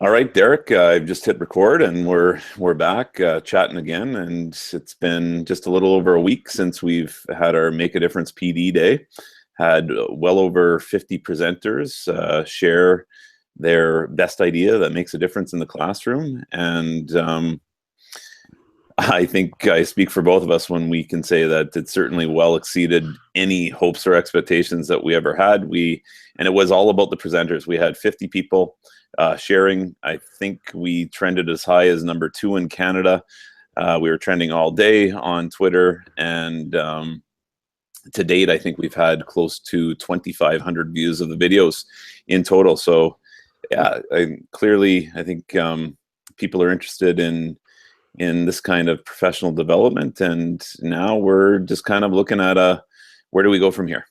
All right, Derek, I've just hit record and we're back chatting again, and it's been just a little over a week since we've had our Make a Difference PD Day. Had well over 50 presenters share their best idea that makes a difference in the classroom, and I think I speak for both of us when we can say that it certainly well exceeded any hopes or expectations that we ever had. And it was all about the presenters. We had 50 people sharing. I think we trended as high as #2 in Canada. We were trending all day on Twitter, and to date, I think we've had close to 2,500 views of the videos in total. So, yeah, clearly, I think people are interested in this kind of professional development, and now we're just kind of looking at where do we go from here.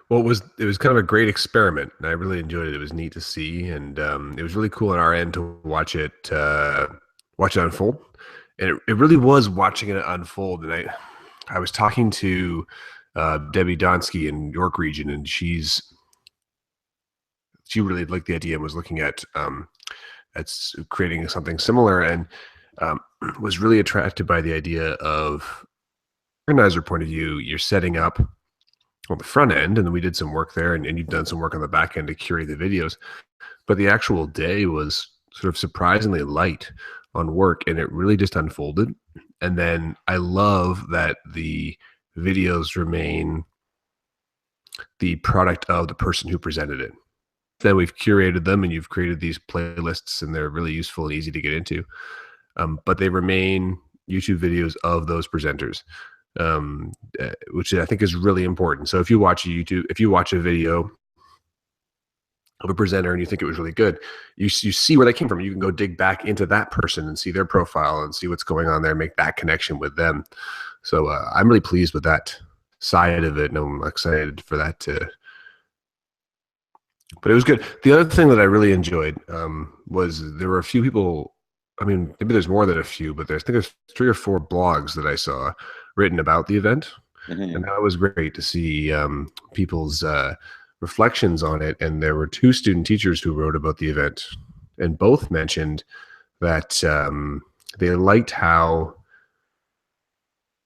Well, it was kind of a great experiment, and I really enjoyed it. It was neat to see, and it was really cool on our end to watch it unfold. And it really was watching it unfold. And I was talking to Debbie Donsky in York Region, and she really liked the idea and was looking at creating something similar, and was really attracted by the idea of organizer point of view. You're setting up on the front end, and then we did some work there, and you've done some work on the back end to curate the videos. But the actual day was sort of surprisingly light on work, and it really just unfolded. And then I love that the videos remain the product of the person who presented it. Then we've curated them, and you've created these playlists, and they're really useful and easy to get into. But they remain YouTube videos of those presenters, which I think is really important. So if you watch a video of a presenter and you think it was really good, you see where they came from. You can go dig back into that person and see their profile and see what's going on there, make that connection with them. So I'm really pleased with that side of it, and I'm excited for that too. But it was good. The other thing that I really enjoyed was there were a few people. I mean, maybe there's more than a few, but I think there's 3 or 4 blogs that I saw written about the event. Mm-hmm. And that was great to see people's reflections on it. And there were 2 student teachers who wrote about the event, and both mentioned that they liked how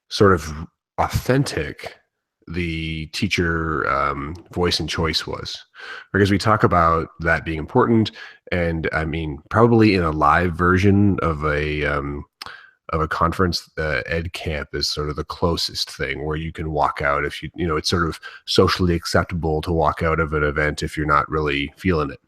sort of authentic the teacher voice and choice was, because we talk about that being important. And I mean, probably in a live version of a conference, Ed Camp is sort of the closest thing where you can walk out if it's sort of socially acceptable to walk out of an event if you're not really feeling it,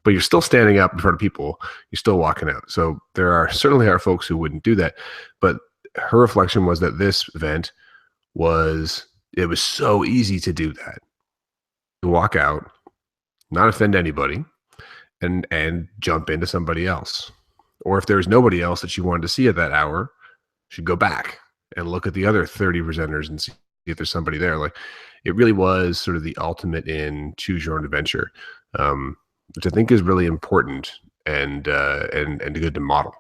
but you're still standing up in front of people, you're still walking out. So there certainly are folks who wouldn't do that. But her reflection was that this event it was so easy to do that. To walk out, not offend anybody, and jump into somebody else. Or if there's nobody else that you wanted to see at that hour, you should go back and look at the other 30 presenters and see if there's somebody there. Like, it really was sort of the ultimate in choose your own adventure, which I think is really important and good to model.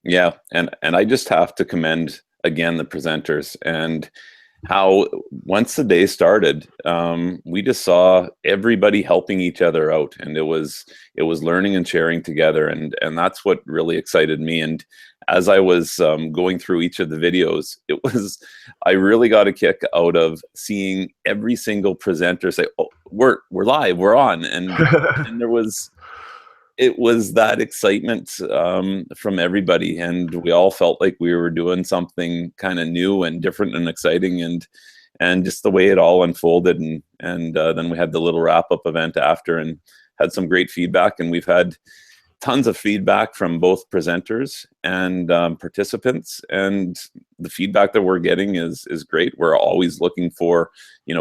Yeah, and I just have to commend again the presenters, and how once the day started, we just saw everybody helping each other out, and it was learning and sharing together, and that's what really excited me. And as I was going through each of the videos, I really got a kick out of seeing every single presenter say, "Oh, we're live, we're on," and and it was that excitement from everybody, and we all felt like we were doing something kind of new and different and exciting, and just the way it all unfolded, and then we had the little wrap-up event after, and had some great feedback, and we've had tons of feedback from both presenters and participants, and the feedback that we're getting is great. We're always looking for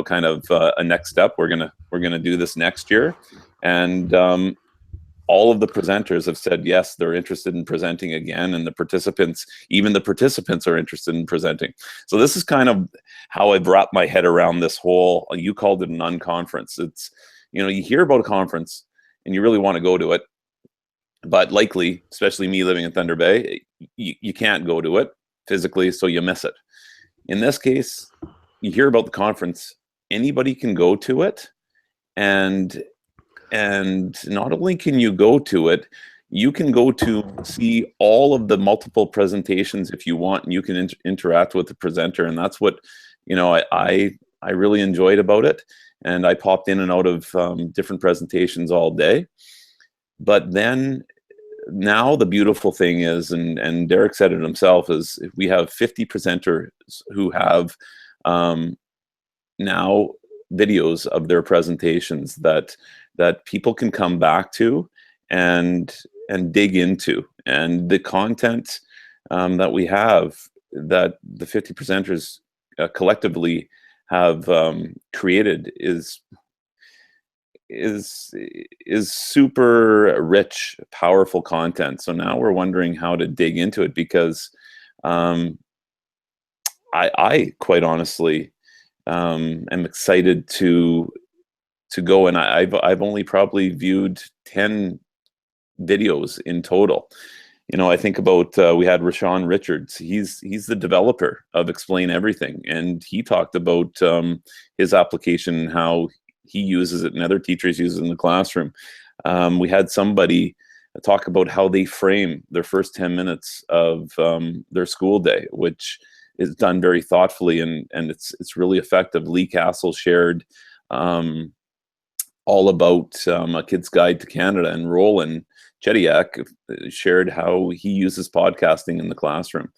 kind of a next step. We're gonna do this next year, and all of the presenters have said yes, they're interested in presenting again, and even the participants are interested in presenting. So this is kind of how I've wrapped my head around this whole, you called it an unconference. It's, you hear about a conference and you really want to go to it, but likely, especially me living in Thunder Bay, you can't go to it physically, so you miss it. In this case, you hear about the conference, anybody can go to it, and not only can you go to it, you can go to see all of the multiple presentations if you want, and you can interact with the presenter. And that's what, I really enjoyed about it. And I popped in and out of different presentations all day. But then now the beautiful thing is, and Derek said it himself, is we have 50 presenters who have now videos of their presentations that people can come back to and dig into. And the content that we have, that the 50 presenters collectively have created, is super rich, powerful content. So now we're wondering how to dig into it, because I quite honestly am excited to go. And I've only probably viewed 10 videos in total. I think about we had Rashawn Richards. He's the developer of Explain Everything, and he talked about his application, how he uses it and other teachers use it in the classroom. We had somebody talk about how they frame their first 10 minutes of their school day, which is done very thoughtfully, and it's really effective. Lee Castle shared all about A Kid's Guide to Canada, and Roland Chediak shared how he uses podcasting in the classroom.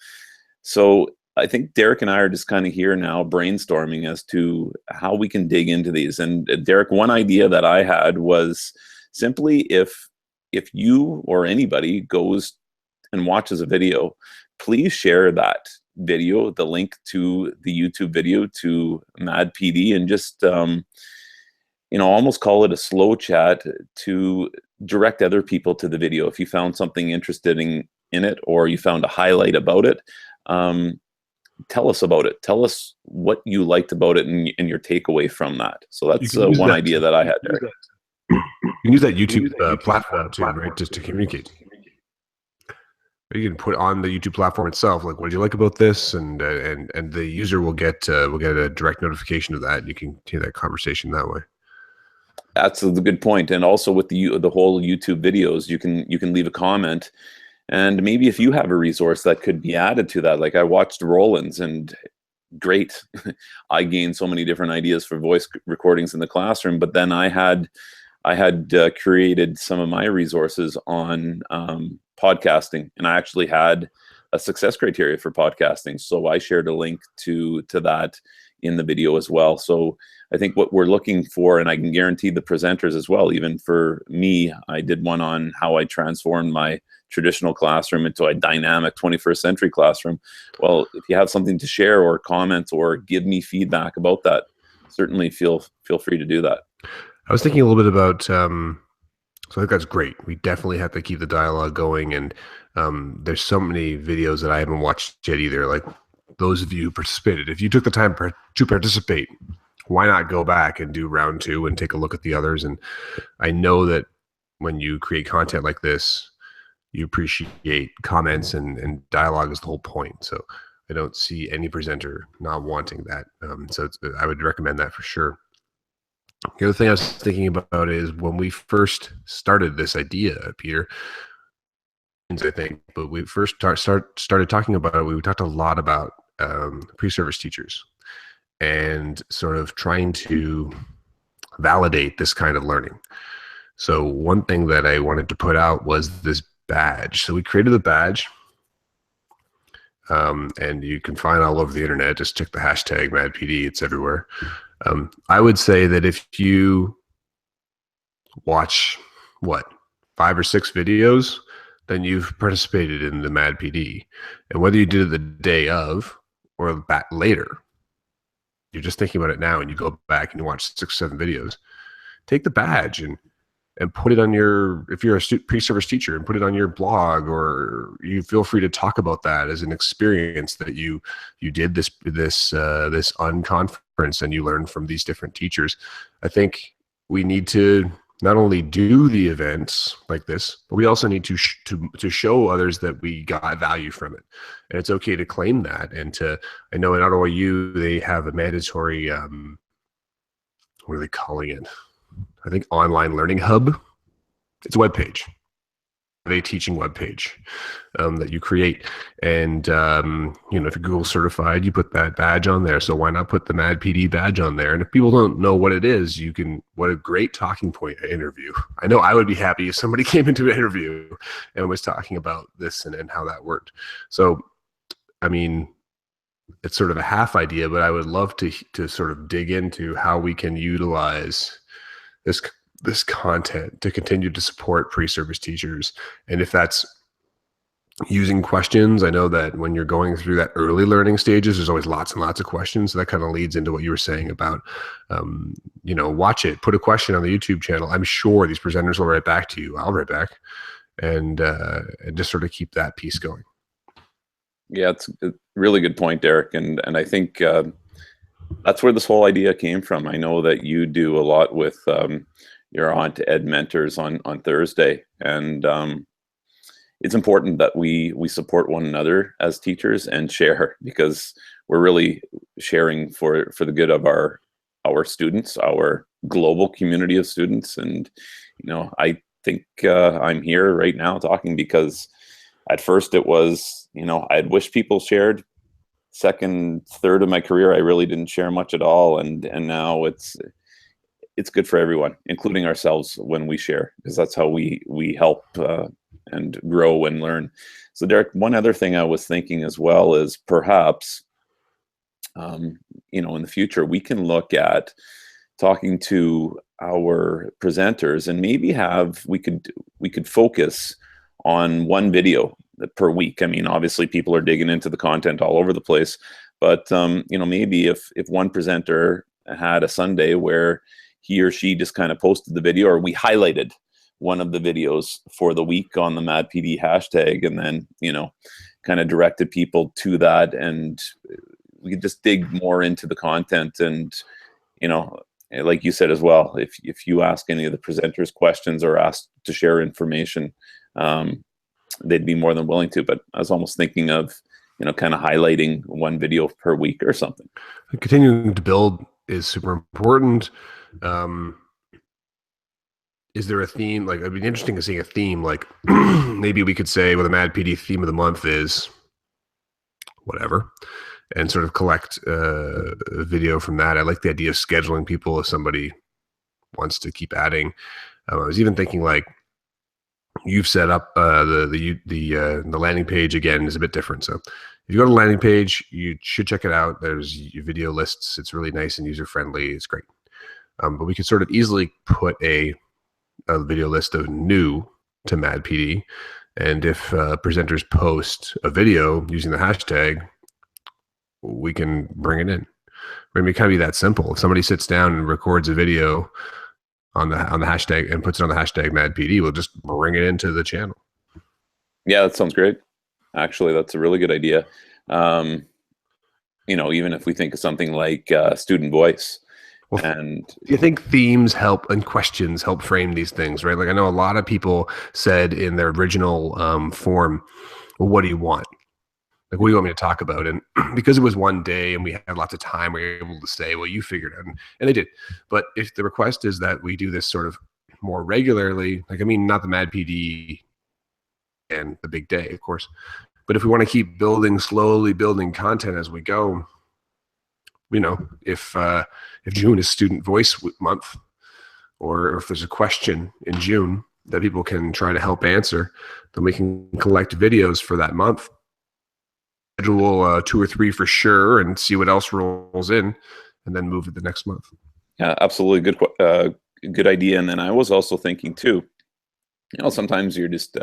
So I think Derek and I are just kind of here now brainstorming as to how we can dig into these. And Derek, one idea that I had was simply, if you or anybody goes and watches a video, please share that video, the link to the YouTube video, to MADPD, and just almost call it a slow chat to direct other people to the video. If you found something interesting in it, or you found a highlight about it, tell us about it. Tell us what you liked about it and your takeaway from that. So that's one idea that I had there. You can use that YouTube platform too, right? Just to communicate. You can put on the YouTube platform itself, like, what did you like about this? And the user will get a direct notification of that. You can continue that conversation that way. That's a good point. And also with the whole YouTube videos, you can leave a comment, and maybe if you have a resource that could be added to that. Like, I watched Roland's, and great, I gained so many different ideas for voice recordings in the classroom. But then I had created some of my resources on podcasting, and I actually had a success criteria for podcasting. So I shared a link to that in the video as well. So I think what we're looking for, and I can guarantee the presenters as well, even for me, I did one on how I transformed my traditional classroom into a dynamic 21st century classroom. Well, if you have something to share or comment or give me feedback about that, certainly feel free to do that. I was thinking a little bit about, so I think that's great. We definitely have to keep the dialogue going. And there's so many videos that I haven't watched yet either. Like, those of you who participated, if you took the time to participate, why not go back and do round 2 and take a look at the others? And I know that when you create content like this, you appreciate comments, and dialogue is the whole point. So I don't see any presenter not wanting that. So I would recommend that for sure. The other thing I was thinking about is when we first started this idea, Peter, I think, but we first started talking about it, we talked a lot about pre-service teachers and sort of trying to validate this kind of learning. So one thing that I wanted to put out was this badge. So we created a badge, and you can find all over the internet. Just check the hashtag MADPD. It's everywhere. I would say that if you watch 5 or 6 videos, then you've participated in the MADPD. And whether you did it the day of or back later, you're just thinking about it now, and you go back and you watch 6 or 7 videos, take the badge and put it on your, if you're a pre-service teacher, and put it on your blog, or you feel free to talk about that as an experience that you did this unconference and you learned from these different teachers. I think we need to not only do the events like this, but we also need to show others that we got value from it. And it's okay to claim that. And I know in Ottawa U, they have a mandatory, what are they calling it? I think online learning hub. It's a webpage. a teaching webpage that you create. And, you know, if you're Google certified, you put that badge on there. So why not put the MADPD badge on there? And if people don't know what it is, you can, what a great talking point interview. I know I would be happy if somebody came into an interview and was talking about this and how that worked. So, I mean, it's sort of a half idea, but I would love to sort of dig into how we can utilize this content to continue to support pre-service teachers. And if that's using questions, I know that when you're going through that early learning stages, there's always lots and lots of questions. So that kind of leads into what you were saying about, you know, watch it, put a question on the YouTube channel. I'm sure these presenters will write back to you. I'll write back, and just sort of keep that piece going. Yeah, it's a really good point, Derek. And I think that's where this whole idea came from. I know that you do a lot with your Aunt Ed mentors on Thursday, and it's important that we support one another as teachers and share, because we're really sharing for the good of our students, our global community of students. And you know, I think I'm here right now talking because at first it was, you know, I'd wish people shared. Second, third of my career, I really didn't share much at all, and now it's good for everyone, including ourselves, when we share, because that's how we help and grow and learn. So Derek, one other thing I was thinking as well is perhaps, you know, in the future, we can look at talking to our presenters and maybe we could focus on one video per week. I mean, obviously people are digging into the content all over the place, but you know, maybe if one presenter had a Sunday where he or she just kind of posted the video, or we highlighted one of the videos for the week on the MADPD hashtag, and then, you know, kind of directed people to that, and we could just dig more into the content. And, you know, like you said as well, if you ask any of the presenters questions or ask to share information, they'd be more than willing to. But I was almost thinking of, you know, kind of highlighting one video per week or something. Continuing to build is super important. Is there a theme? Like, it'd be interesting to see a theme. Like, maybe we could say, well, the MADPD theme of the month is whatever, and sort of collect a video from that. I like the idea of scheduling people if somebody wants to keep adding. I was even thinking, like, you've set up the landing page again is a bit different. So if you go to the landing page, you should check it out. There's your video lists. It's really nice and user friendly. It's great. But we could sort of easily put a video list of new to MADPD, and if presenters post a video using the hashtag, we can bring it in. I mean, it can be that simple. If somebody sits down and records a video on the hashtag and puts it on the hashtag MADPD, we'll just bring it into the channel. Yeah, that sounds great. Actually, that's a really good idea. You know, even if we think of something like student voice. Well, and do you think themes help and questions help frame these things, right? Like, I know a lot of people said in their original form, well, what do you want? Like, what do you want me to talk about? And because it was one day and we had lots of time, we were able to say, well, you figured it out. And they did. But if the request is that we do this sort of more regularly, like, I mean, not the MADPD and the big day, of course, but if we want to keep slowly building content as we go, you know, if June is Student Voice Month, or if there's a question in June that people can try to help answer, then we can collect videos for that month, schedule 2 or 3 for sure, and see what else rolls in, and then move to the next month. Yeah, absolutely. Good idea. And then I was also thinking too, you know, sometimes you're just,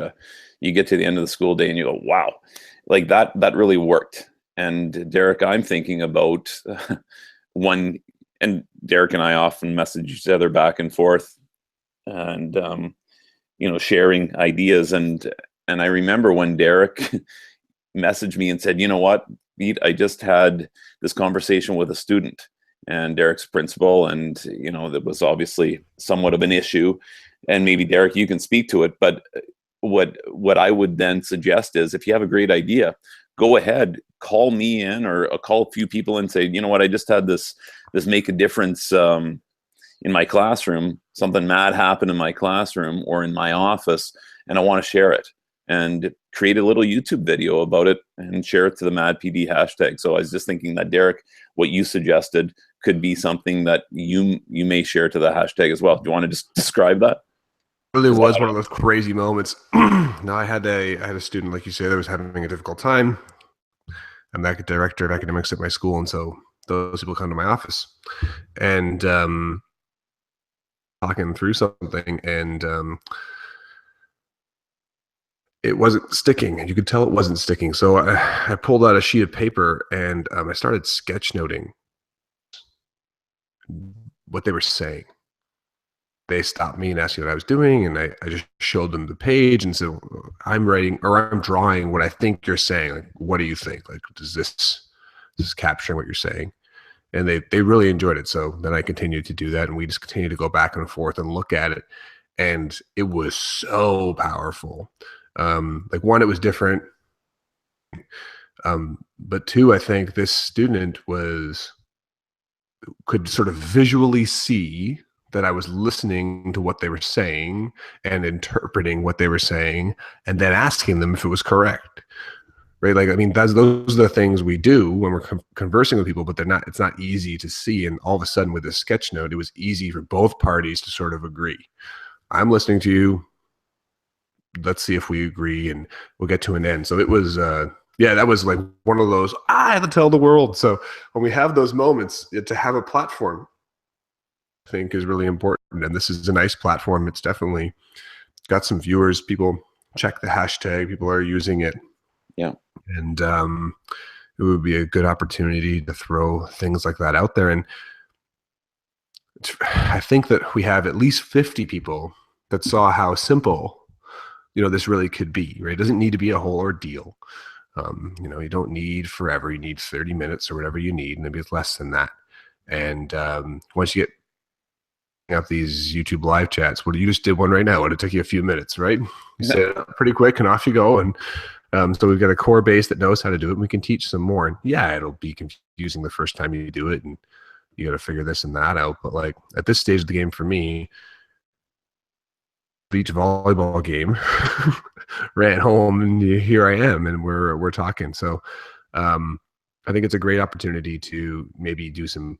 you get to the end of the school day and you go, wow, like that really worked. And Derek, I'm thinking about one, and Derek and I often message each other back and forth, and you know, sharing ideas. And I remember when Derek messaged me and said, you know what, Pete, I just had this conversation with a student, and Derek's principal, and you know, that was obviously somewhat of an issue. And maybe Derek, you can speak to it, but what I would then suggest is, if you have a great idea, go ahead, call me in, or call a few people and say, you know what, I just had this make a difference in my classroom. Something mad happened in my classroom or in my office, and I want to share it, and create a little YouTube video about it and share it to the MADPD hashtag. So I was just thinking that, Derek, what you suggested could be something that you may share to the hashtag as well. Do you want to just describe that? It really was one of those crazy moments. Now I had a student, like you say, that was having a difficult time. I'm the director of academics at my school, and so those people come to my office and talking through something, and it wasn't sticking, and you could tell it wasn't sticking. So I pulled out a sheet of paper and I started sketchnoting what they were saying. They stopped me and asked me what I was doing, and I just showed them the page and said, I'm writing, or I'm drawing what I think you're saying. Like, what do you think? Like, is this capturing what you're saying? And they really enjoyed it. So then I continued to do that, and we just continued to go back and forth and look at it. And it was so powerful. Like, one, it was different. But two, I think this student could sort of visually see that I was listening to what they were saying and interpreting what they were saying, and then asking them if it was correct. Right? Like, I mean, those are the things we do when we're conversing with people, but it's not easy to see. And all of a sudden with this sketch note, it was easy for both parties to sort of agree. I'm listening to you. Let's see if we agree, and we'll get to an end. So it was, yeah, that was like one of those, I have to tell the world. So when we have those moments, to have a platform, I think, is really important. And this is a nice platform. It's definitely got some viewers. People check the hashtag. People are using it. Yeah. And it would be a good opportunity to throw things like that out there. And I think that we have at least 50 people that saw how simple, this really could be, right? It doesn't need to be a whole ordeal. You don't need forever. You need 30 minutes or whatever you need, and maybe it's less than that. And once you get up these YouTube live chats, you just did one right now. It'll take you a few minutes, right? You say it pretty quick and off you go. And so we've got a core base that knows how to do it, and we can teach some more. And yeah, it'll be confusing the first time you do it, and you got to figure this and that out. But like, at this stage of the game for me, beach volleyball game, ran home, and here I am, and we're talking. So I think it's a great opportunity to maybe do some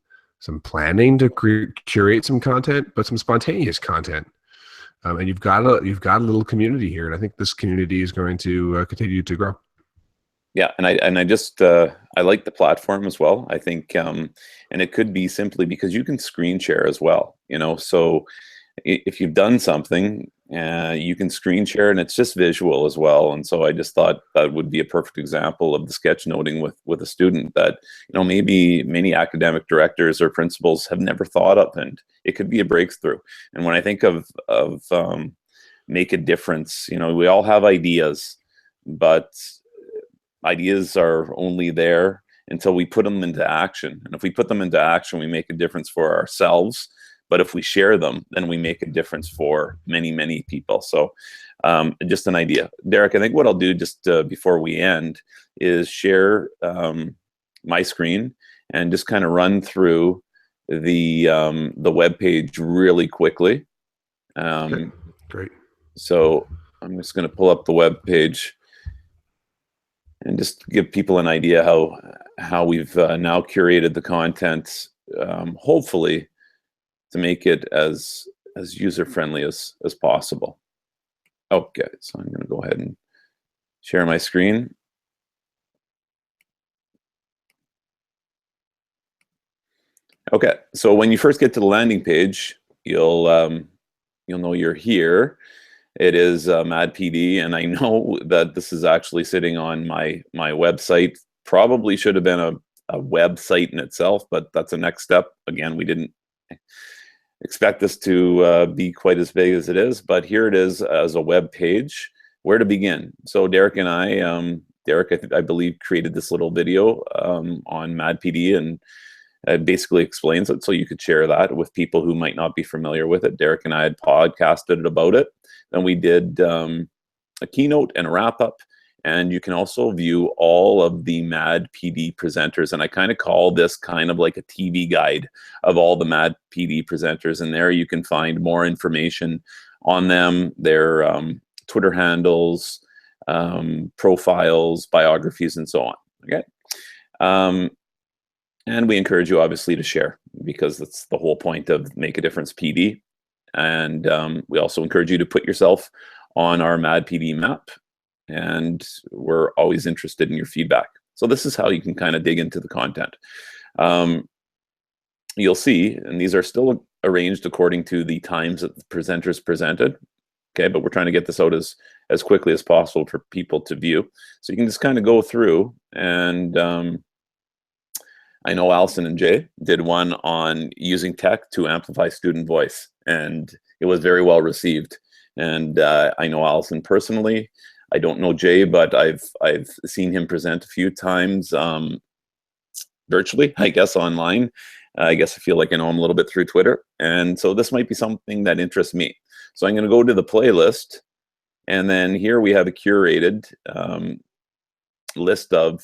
planning to curate some content, but some spontaneous content. And you've got a little community here, and I think this community is going to continue to grow. Yeah, and I just I like the platform as well. I think, and it could be simply because you can screen share as well. So if you've done something, you can screen share, and it's just visual as well. And so I just thought that would be a perfect example of the sketchnoting with a student that maybe many academic directors or principals have never thought of, and it could be a breakthrough. And when I think of make a difference, we all have ideas, but ideas are only there until we put them into action. And if we put them into action, we make a difference for ourselves. But if we share them, then we make a difference for many, many people. So just an idea. Derek, I think what I'll do just before we end is share my screen and just kind of run through the web page really quickly. Great. So I'm just going to pull up the web page and just give people an idea how we've now curated the content, hopefully, to make it as user-friendly as possible. Okay, so I'm going to go ahead and share my screen. Okay, so when you first get to the landing page, you'll know you're here. It is MADPD, and I know that this is actually sitting on my website. Probably should have been a website in itself, but that's a next step. Again, we didn't expect this to be quite as big as it is, but here it is as a web page. Where to begin? So Derek and Derek, I believe, created this little video on MADPD, and it basically explains it, so you could share that with people who might not be familiar with it. Derek and I had podcasted about it. Then we did a keynote and a wrap-up, and you can also view all of the MADPD presenters. And I kind of call this kind of like a TV guide of all the MADPD presenters. And there you can find more information on them, their Twitter handles, profiles, biographies, and so on. Okay. And we encourage you obviously to share, because that's the whole point of Make a Difference PD. And we also encourage you to put yourself on our MADPD map, and we're always interested in your feedback. So this is how you can kind of dig into the content. You'll see, and these are still arranged according to the times that the presenters presented. Okay, but we're trying to get this out as quickly as possible for people to view. So you can just kind of go through, and I know Allison and Jay did one on using tech to amplify student voice, and it was very well received. And I know Allison personally. I don't know Jay, but I've seen him present a few times virtually, I guess online. I guess I feel like I know him a little bit through Twitter. And so this might be something that interests me. So I'm going to go to the playlist, and then here we have a curated list of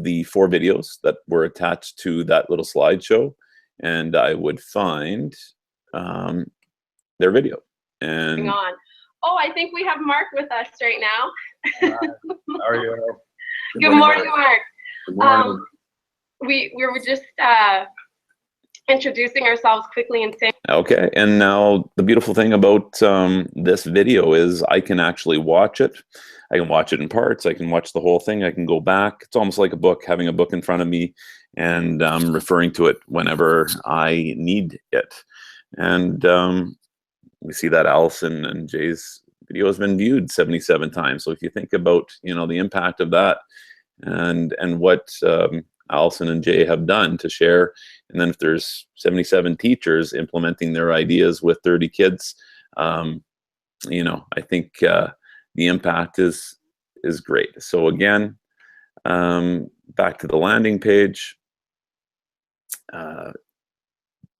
the 4 videos that were attached to that little slideshow, and I would find their video. And Hang on. Oh, I think we have Mark with us right now. How are you? Good morning, Mark. Good morning. We were just introducing ourselves quickly and saying. Okay, and now the beautiful thing about this video is I can actually watch it. I can watch it in parts. I can watch the whole thing. I can go back. It's almost like a book, having a book in front of me and referring to it whenever I need it. And we see that Allison and Jay's video has been viewed 77 times. So if you think about, you know, the impact of that, and what Allison and Jay have done to share, and then if there's 77 teachers implementing their ideas with 30 kids, you know, I think the impact is great. So again, back to the landing page.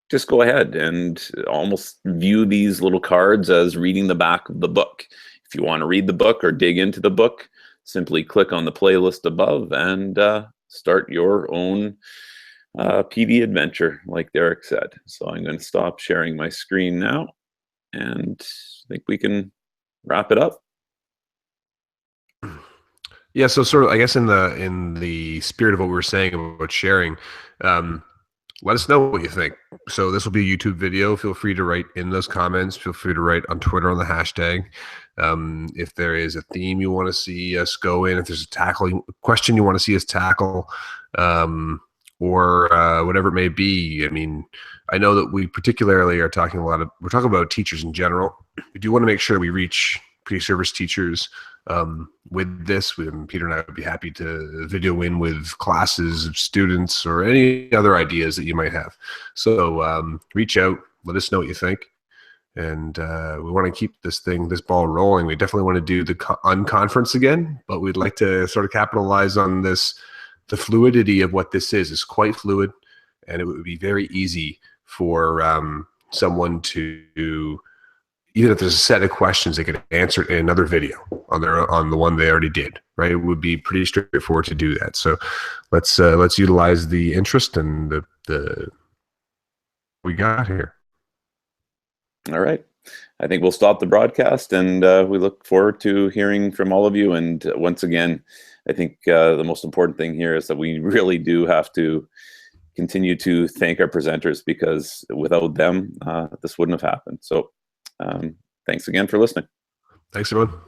Just go ahead and almost view these little cards as reading the back of the book. If you want to read the book or dig into the book, simply click on the playlist above and start your own PD adventure, like Derek said. So I'm going to stop sharing my screen now, and I think we can wrap it up. Yeah, so sort of, I guess in the spirit of what we were saying about sharing, let us know what you think. So this will be a YouTube video. Feel free to write in those comments. Feel free to write on Twitter on the hashtag. If there is a theme you want to see us go in, if there's a question you want to see us tackle, or whatever it may be. I mean, I know that we particularly are talking we're talking about teachers in general. We do want to make sure we reach pre-service teachers with this. Peter and I would be happy to video in with classes of students or any other ideas that you might have. So reach out, let us know what you think. And we want to keep this ball rolling. We definitely want to do the unconference again, but we'd like to sort of capitalize on this. The fluidity of what this is quite fluid, and it would be very easy for someone to, even if there's a set of questions, they could answer it in another video on the one they already did, right? It would be pretty straightforward to do that. So let's utilize the interest and the we got here. All right. I think we'll stop the broadcast, and we look forward to hearing from all of you. And once again, I think the most important thing here is that we really do have to continue to thank our presenters, because without them, this wouldn't have happened. So thanks again for listening. Thanks, everyone.